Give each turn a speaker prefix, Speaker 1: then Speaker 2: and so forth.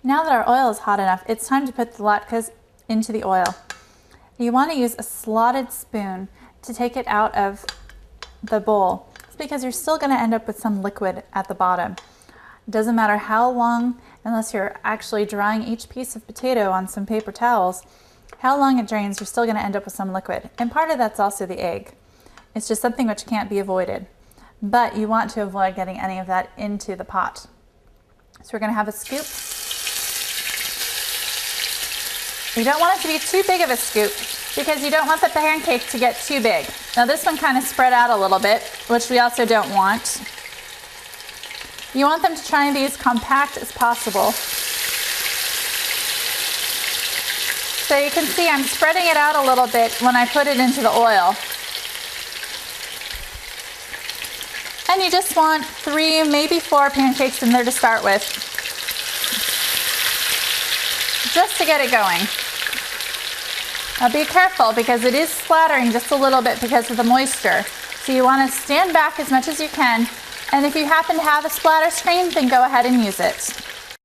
Speaker 1: Now that our oil is hot enough, it's time to put the latkes into the oil. You want to use a slotted spoon to take it out of the bowl. It's because you're still going to end up with some liquid at the bottom. It doesn't matter how long, unless you're actually drying each piece of potato on some paper towels, how long it drains, you're still going to end up with some liquid. And part of that's also the egg. It's just something which can't be avoided. But you want to avoid getting any of that into the pot. So we're going to have a scoop. You don't want it to be too big of a scoop because you don't want the pancake to get too big. Now this one kind of spread out a little bit, which we also don't want. You want them to try and be as compact as possible. So you can see I'm spreading it out a little bit when I put it into the oil. And you just want 3, maybe 4 pancakes in there to start with, just to get it going. Now be careful because it is splattering just a little bit because of the moisture. So you want to stand back as much as you can, and if you happen to have a splatter screen, then go ahead and use it.